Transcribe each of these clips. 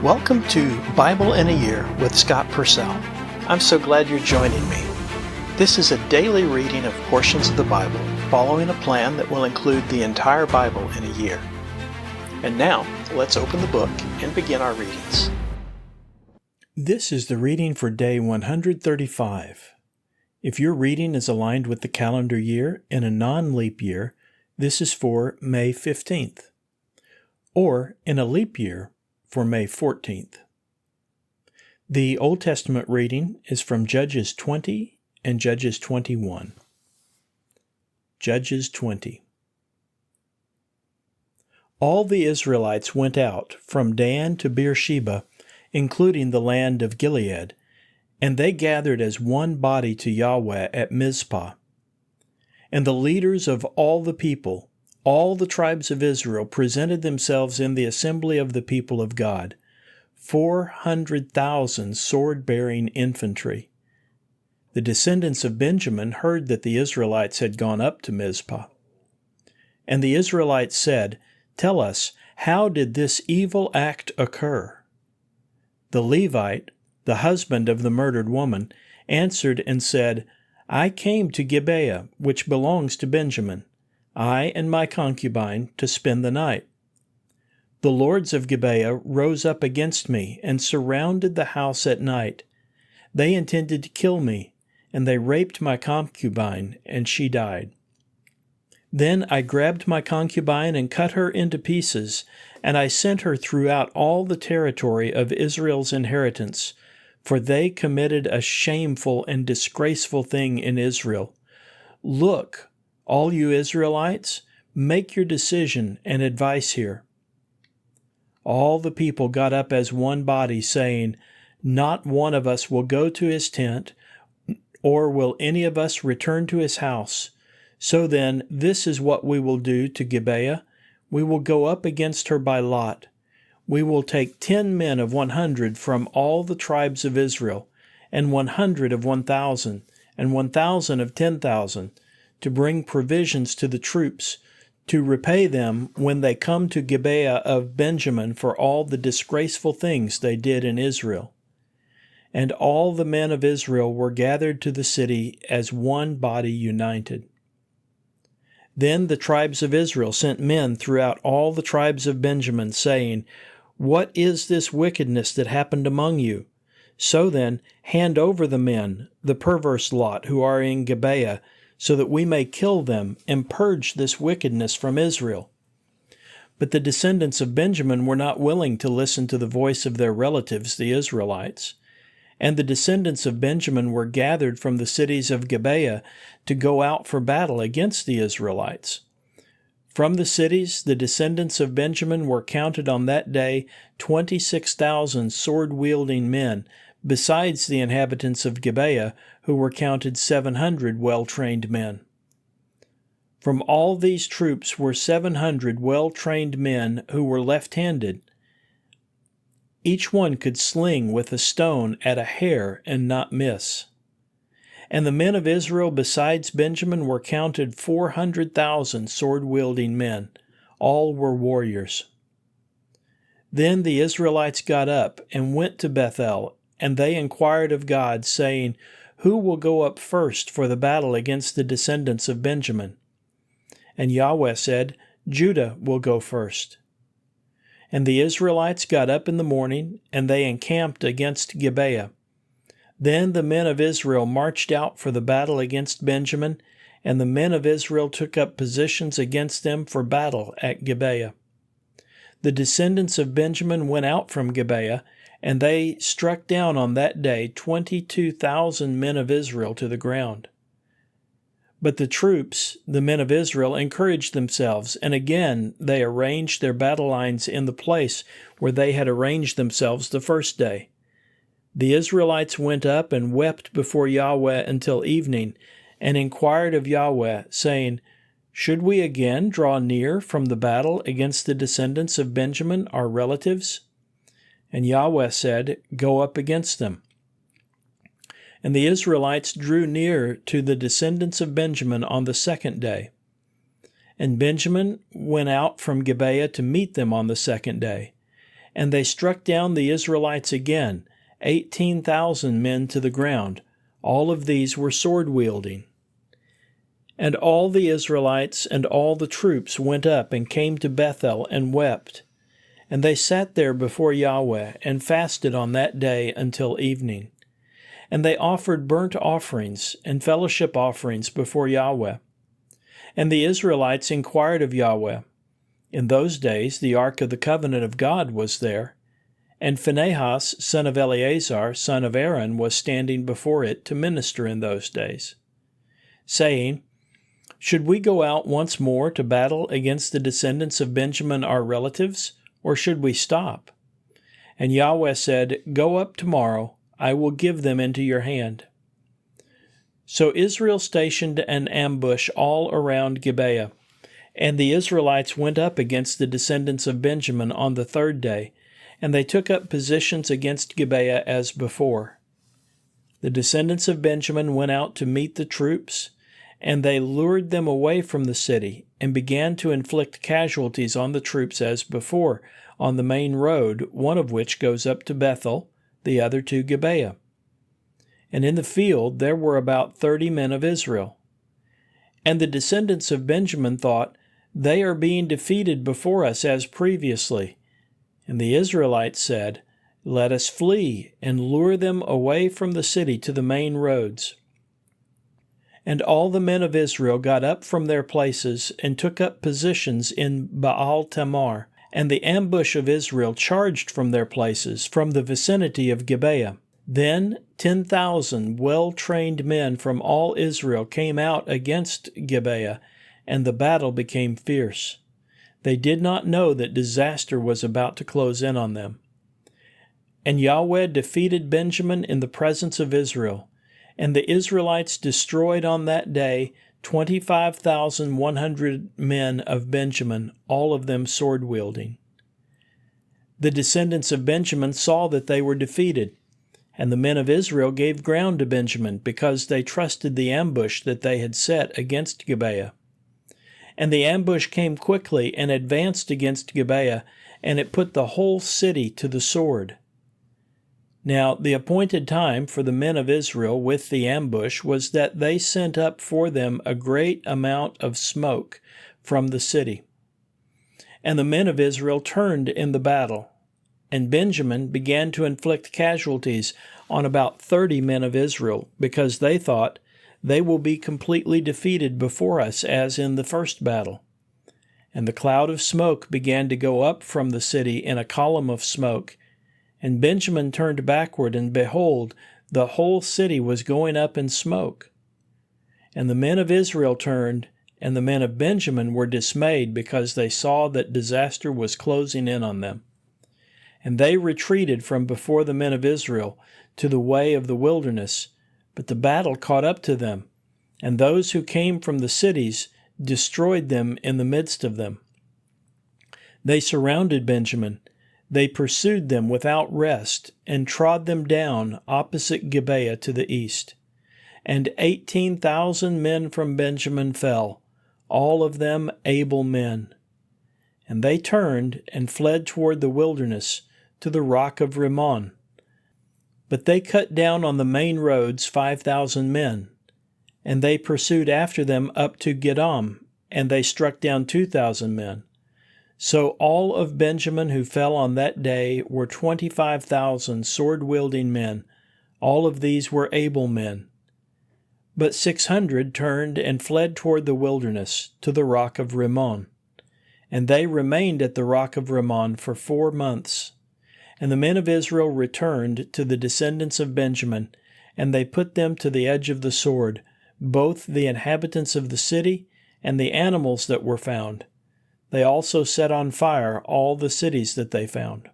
Welcome to Bible in a Year with Scott Purcell. I'm so glad you're joining me. This is a daily reading of portions of the Bible, following a plan that will include the entire Bible in a year. And now, let's open the book and begin our readings. This is the reading for day 135. If your reading is aligned with the calendar year in a non-leap year, this is for May 15th, or in a leap year for May 14th. The Old Testament reading is from Judges 20 and Judges 21. Judges 20. All the Israelites went out from Dan to Beersheba, including the land of Gilead, and they gathered as one body to Yahweh at Mizpah. And the leaders of all the people, all the tribes of Israel, presented themselves in the assembly of the people of God, 400,000 sword-bearing infantry. The descendants of Benjamin heard that the Israelites had gone up to Mizpah. And the Israelites said, "Tell us, how did this evil act occur?" The Levite, the husband of the murdered woman, answered and said, "I came to Gibeah, which belongs to Benjamin, I and my concubine, to spend the night. The lords of Gibeah rose up against me and surrounded the house at night. They intended to kill me, and they raped my concubine, and she died. Then I grabbed my concubine and cut her into pieces, and I sent her throughout all the territory of Israel's inheritance, for they committed a shameful and disgraceful thing in Israel. Look, all you Israelites, make your decision and advice here." All the people got up as one body, saying, "Not one of us will go to his tent, or will any of us return to his house. So then, this is what we will do to Gibeah. We will go up against her by lot. We will take 10 men of 100 from all the tribes of Israel, and 100 of 1,000, and 1,000 of 10,000, to bring provisions to the troops, to repay them when they come to Gibeah of Benjamin for all the disgraceful things they did in Israel." And all the men of Israel were gathered to the city as one body united. Then the tribes of Israel sent men throughout all the tribes of Benjamin, saying, "What is this wickedness that happened among you? So then, hand over the men, the perverse lot, who are in Gibeah, so that we may kill them and purge this wickedness from Israel." But the descendants of Benjamin were not willing to listen to the voice of their relatives, the Israelites. And the descendants of Benjamin were gathered from the cities of Gibeah to go out for battle against the Israelites. From the cities, the descendants of Benjamin were counted on that day 26,000 sword-wielding men, besides the inhabitants of Gibeah, who were counted 700 well-trained men. From all these troops were 700 well-trained men who were left-handed. Each one could sling with a stone at a hair and not miss. And the men of Israel besides Benjamin were counted 400,000 sword-wielding men. All were warriors. Then the Israelites got up and went to Bethel, and they inquired of God, saying, "Who will go up first for the battle against the descendants of Benjamin?" And Yahweh said, "Judah will go first." And the Israelites got up in the morning, and they encamped against Gibeah. Then the men of Israel marched out for the battle against Benjamin, and the men of Israel took up positions against them for battle at Gibeah. The descendants of Benjamin went out from Gibeah, and they struck down on that day 22,000 men of Israel to the ground. But the troops, the men of Israel, encouraged themselves, and again they arranged their battle lines in the place where they had arranged themselves the first day. The Israelites went up and wept before Yahweh until evening, and inquired of Yahweh, saying, "Should we again draw near from the battle against the descendants of Benjamin, our relatives?" And Yahweh said, "Go up against them." And the Israelites drew near to the descendants of Benjamin on the second day. And Benjamin went out from Gibeah to meet them on the second day. And they struck down the Israelites again, 18,000 men to the ground. All of these were sword-wielding. And all the Israelites and all the troops went up and came to Bethel and wept. And they sat there before Yahweh and fasted on that day until evening. And they offered burnt offerings and fellowship offerings before Yahweh. And the Israelites inquired of Yahweh. In those days the ark of the covenant of God was there, and Phinehas, son of Eleazar, son of Aaron, was standing before it to minister in those days, saying, Should we go out once more to battle against the descendants of Benjamin our relatives, or should we stop? And Yahweh said, Go up tomorrow, I will give them into your hand. So Israel stationed an ambush all around Gibeah, and the Israelites went up against the descendants of Benjamin on the third day, and they took up positions against Gibeah as before. The descendants of Benjamin went out to meet the troops, and they lured them away from the city, and began to inflict casualties on the troops as before, on the main road, one of which goes up to Bethel, the other to Gibeah. And in the field there were about 30 men of Israel. And the descendants of Benjamin thought, They are being defeated before us as previously. And the Israelites said, Let us flee, and lure them away from the city to the main roads. And all the men of Israel got up from their places, and took up positions in Baal-Tamar. And the ambush of Israel charged from their places, from the vicinity of Gibeah. Then 10,000 well-trained men from all Israel came out against Gibeah, and the battle became fierce. They did not know that disaster was about to close in on them. And Yahweh defeated Benjamin in the presence of Israel, and the Israelites destroyed on that day 25,100 men of Benjamin, all of them sword-wielding. The descendants of Benjamin saw that they were defeated, and the men of Israel gave ground to Benjamin, because they trusted the ambush that they had set against Gibeah. And the ambush came quickly and advanced against Gibeah, and it put the whole city to the sword. Now the appointed time for the men of Israel with the ambush was that they sent up for them a great amount of smoke from the city. And the men of Israel turned in the battle, and Benjamin began to inflict casualties on about 30 men of Israel, because they thought, They will be completely defeated before us as in the first battle. And the cloud of smoke began to go up from the city in a column of smoke. And Benjamin turned backward, and behold, the whole city was going up in smoke. And the men of Israel turned, and the men of Benjamin were dismayed, because they saw that disaster was closing in on them. And they retreated from before the men of Israel to the way of the wilderness, but the battle caught up to them, and those who came from the cities destroyed them in the midst of them. They surrounded Benjamin. They pursued them without rest, and trod them down opposite Gibeah to the east. And 18,000 men from Benjamin fell, all of them able men. And they turned and fled toward the wilderness, to the rock of Rimmon. But they cut down on the main roads 5,000 men, and they pursued after them up to Gidom, and they struck down 2,000 men. So all of Benjamin who fell on that day were 25,000 sword-wielding men. All of these were able men. But 600 turned and fled toward the wilderness, to the rock of Rimmon. And they remained at the rock of Rimmon for 4 months. And the men of Israel returned to the descendants of Benjamin, and they put them to the edge of the sword, both the inhabitants of the city and the animals that were found. They also set on fire all the cities that they found.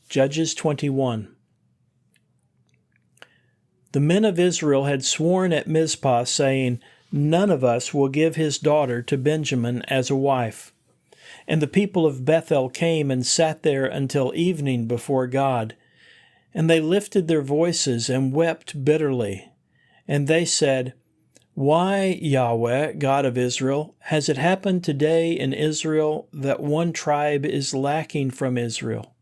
Judges 21. The men of Israel had sworn at Mizpah, saying, None of us will give his daughter to Benjamin as a wife. And the people of Bethel came and sat there until evening before God. And they lifted their voices and wept bitterly. And they said, Why, Yahweh, God of Israel, has it happened today in Israel that one tribe is lacking from Israel?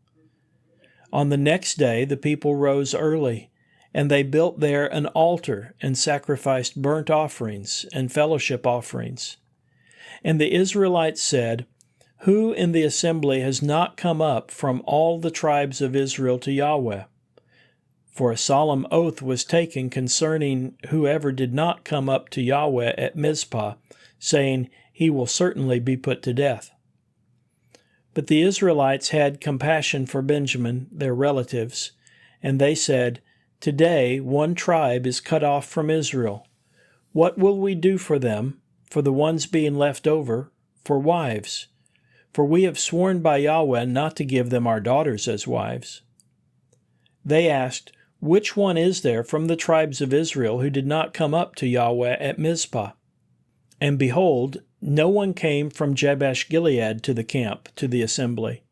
On the next day the people rose early, and they built there an altar and sacrificed burnt offerings and fellowship offerings. And the Israelites said, Who in the assembly has not come up from all the tribes of Israel to Yahweh? For a solemn oath was taken concerning whoever did not come up to Yahweh at Mizpah, saying, He will certainly be put to death. But the Israelites had compassion for Benjamin, their relatives, and they said, Today one tribe is cut off from Israel. What will we do for them, for the ones being left over, for wives? For we have sworn by Yahweh not to give them our daughters as wives. They asked, Which one is there from the tribes of Israel who did not come up to Yahweh at Mizpah? And behold, no one came from Jabesh Gilead to the camp, to the assembly.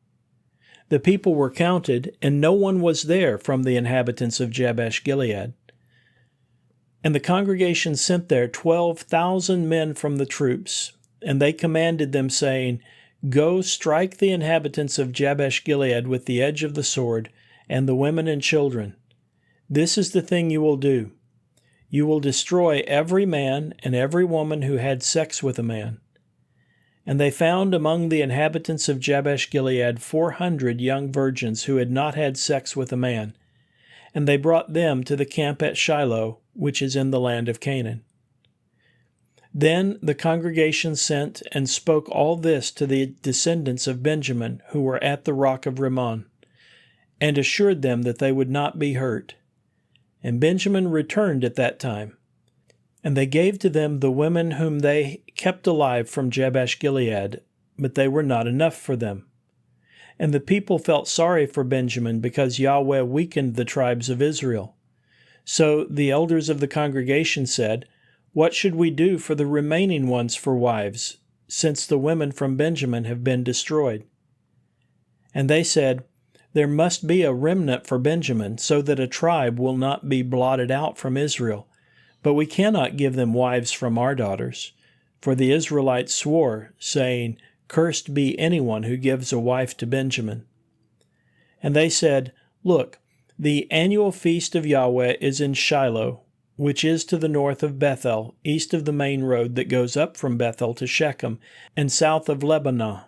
The people were counted, and no one was there from the inhabitants of Jabesh Gilead. And the congregation sent there 12,000 men from the troops, and they commanded them, saying, Go strike the inhabitants of Jabesh Gilead with the edge of the sword, and the women and children. This is the thing you will do. You will destroy every man and every woman who had sex with a man. And they found among the inhabitants of Jabesh Gilead 400 young virgins who had not had sex with a man, and they brought them to the camp at Shiloh, which is in the land of Canaan. Then the congregation sent and spoke all this to the descendants of Benjamin who were at the rock of Rimmon, and assured them that they would not be hurt. And Benjamin returned at that time. And they gave to them the women whom they kept alive from Jabesh Gilead, but they were not enough for them. And the people felt sorry for Benjamin because Yahweh weakened the tribes of Israel. So the elders of the congregation said, What should we do for the remaining ones for wives, since the women from Benjamin have been destroyed? And they said, There must be a remnant for Benjamin, so that a tribe will not be blotted out from Israel. But we cannot give them wives from our daughters. For the Israelites swore, saying, Cursed be anyone who gives a wife to Benjamin. And they said, Look, the annual feast of Yahweh is in Shiloh, which is to the north of Bethel, east of the main road that goes up from Bethel to Shechem, and south of Lebanon.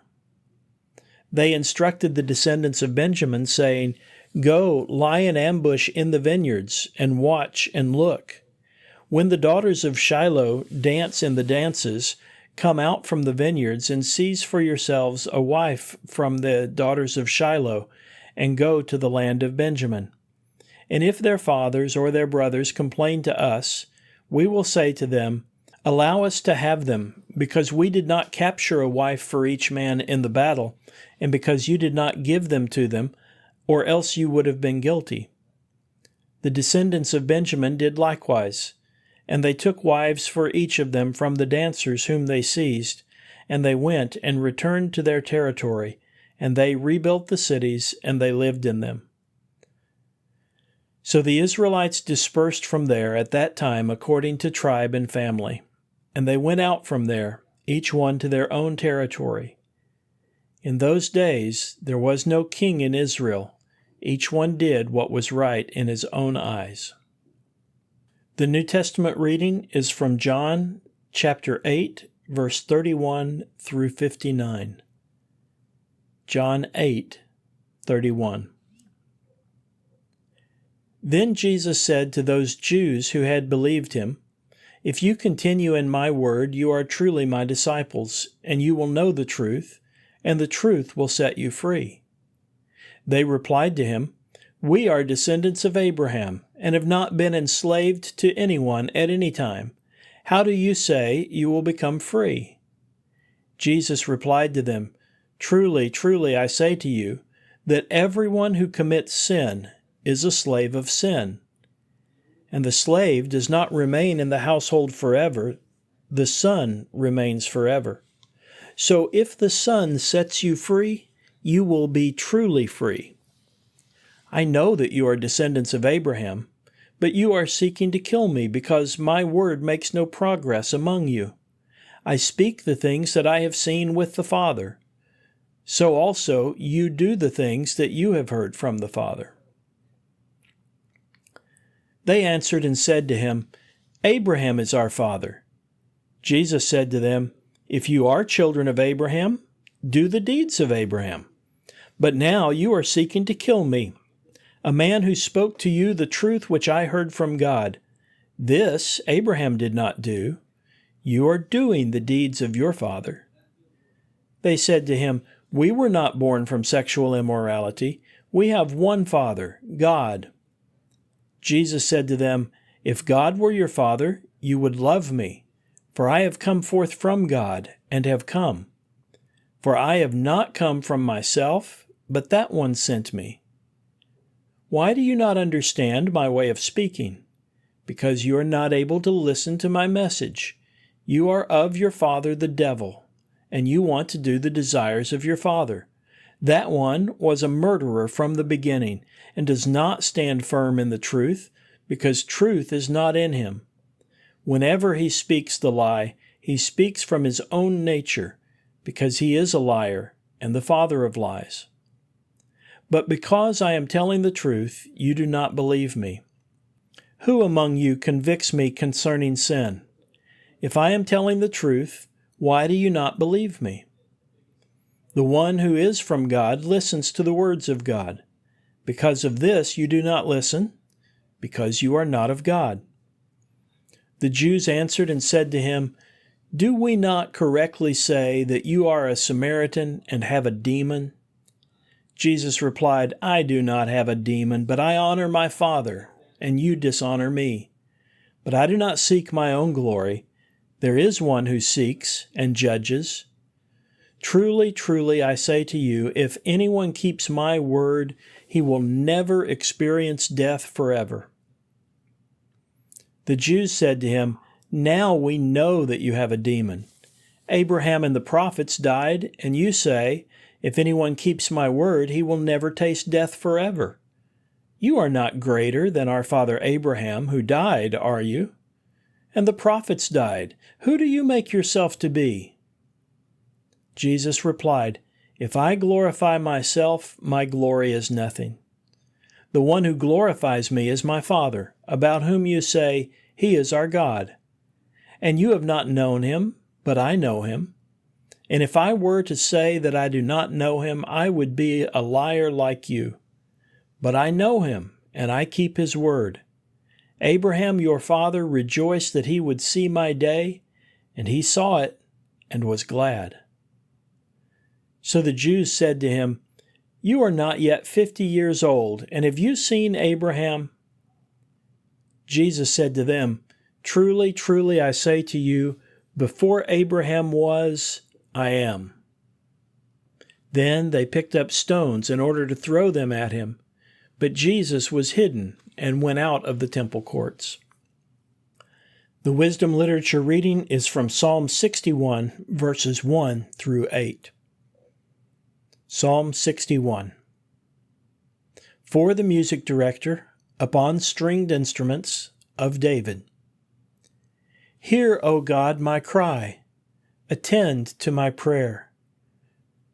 They instructed the descendants of Benjamin, saying, Go, lie in ambush in the vineyards, and watch and look. When the daughters of Shiloh dance in the dances, come out from the vineyards and seize for yourselves a wife from the daughters of Shiloh, and go to the land of Benjamin. And if their fathers or their brothers complain to us, we will say to them, Allow us to have them, because we did not capture a wife for each man in the battle, and because you did not give them to them, or else you would have been guilty. The descendants of Benjamin did likewise, and they took wives for each of them from the dancers whom they seized, and they went and returned to their territory, and they rebuilt the cities, and they lived in them. So the Israelites dispersed from there at that time according to tribe and family, and they went out from there, each one to their own territory. In those days there was no king in Israel. Each one did what was right in his own eyes. The New Testament reading is from John chapter 8, verse 31 through 59. John 8, 31. Then Jesus said to those Jews who had believed him, If you continue in my word, you are truly my disciples, and you will know the truth, and the truth will set you free. They replied to him, We are descendants of Abraham, and have not been enslaved to anyone at any time. How do you say you will become free? Jesus replied to them, Truly, truly, I say to you, that everyone who commits sin is a slave of sin. And the slave does not remain in the household forever, the son remains forever. So if the Son sets you free, you will be truly free. I know that you are descendants of Abraham, but you are seeking to kill me because my word makes no progress among you. I speak the things that I have seen with the Father. So also you do the things that you have heard from the Father." They answered and said to him, "Abraham is our father." Jesus said to them, "If you are children of Abraham, do the deeds of Abraham. But now you are seeking to kill me, a man who spoke to you the truth which I heard from God. This Abraham did not do. You are doing the deeds of your father." They said to him, "We were not born from sexual immorality. We have one Father, God." Jesus said to them, "If God were your Father, you would love me, for I have come forth from God and have come. For I have not come from myself, but that one sent me. Why do you not understand my way of speaking? Because you are not able to listen to my message. You are of your father the devil, and you want to do the desires of your father. That one was a murderer from the beginning, and does not stand firm in the truth, because truth is not in him. Whenever he speaks the lie, he speaks from his own nature, because he is a liar and the father of lies. But because I am telling the truth, you do not believe me. Who among you convicts me concerning sin? If I am telling the truth, why do you not believe me? The one who is from God listens to the words of God. Because of this you do not listen, because you are not of God." The Jews answered and said to him, "Do we not correctly say that you are a Samaritan and have a demon?" Jesus replied, "I do not have a demon, but I honor my Father, and you dishonor me. But I do not seek my own glory. There is one who seeks and judges. Truly, truly, I say to you, if anyone keeps my word, he will never experience death forever." The Jews said to him, "Now we know that you have a demon. Abraham and the prophets died, and you say, if anyone keeps my word, he will never taste death forever. You are not greater than our father Abraham, who died, are you? And the prophets died. Who do you make yourself to be?" Jesus replied, "If I glorify myself, my glory is nothing. The one who glorifies me is my Father, about whom you say, He is our God. And you have not known him, but I know him. And if I were to say that I do not know him, I would be a liar like you. But I know him, and I keep his word. Abraham your father rejoiced that he would see my day, and he saw it and was glad." So the Jews said to him, "You are not yet 50 years old, and have you seen Abraham?" Jesus said to them, "Truly, truly, I say to you, before Abraham was, I am." Then they picked up stones in order to throw them at him, but Jesus was hidden and went out of the temple courts. The wisdom literature reading is from Psalm 61, verses 1 through 8. Psalm 61. For the music director, upon stringed instruments, of David. Hear, O God, my cry. Attend to my prayer.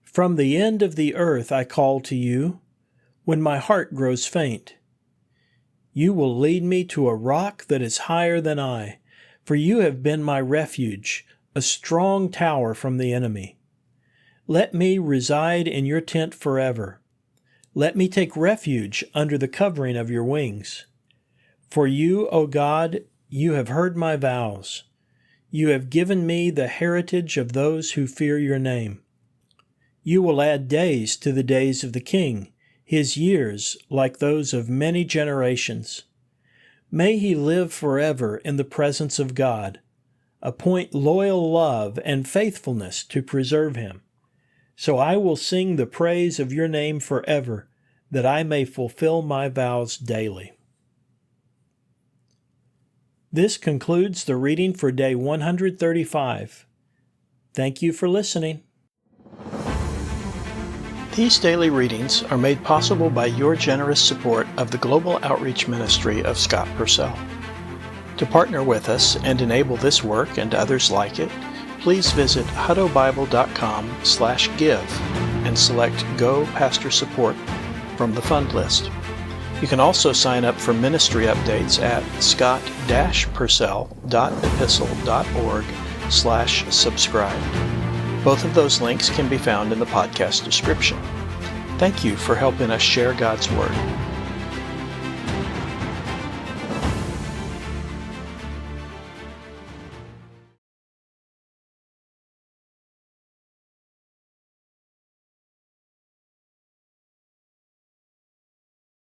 From the end of the earth I call to you, when my heart grows faint. You will lead me to a rock that is higher than I, for you have been my refuge, a strong tower from the enemy. Let me reside in your tent forever. Let me take refuge under the covering of your wings. For you, O God, you have heard my vows. You have given me the heritage of those who fear your name. You will add days to the days of the king, his years like those of many generations. May he live forever in the presence of God. Appoint loyal love and faithfulness to preserve him. So I will sing the praise of your name forever, that I may fulfill my vows daily. This concludes the reading for day 135. Thank you for listening. These daily readings are made possible by your generous support of the global outreach ministry of Scott Purcell. To partner with us and enable this work and others like it, please visit huttobible.com/give and select Go Pastor Support from the fund list. You can also sign up for ministry updates at scott-purcell.epistle.org/subscribe. Both of those links can be found in the podcast description. Thank you for helping us share God's Word.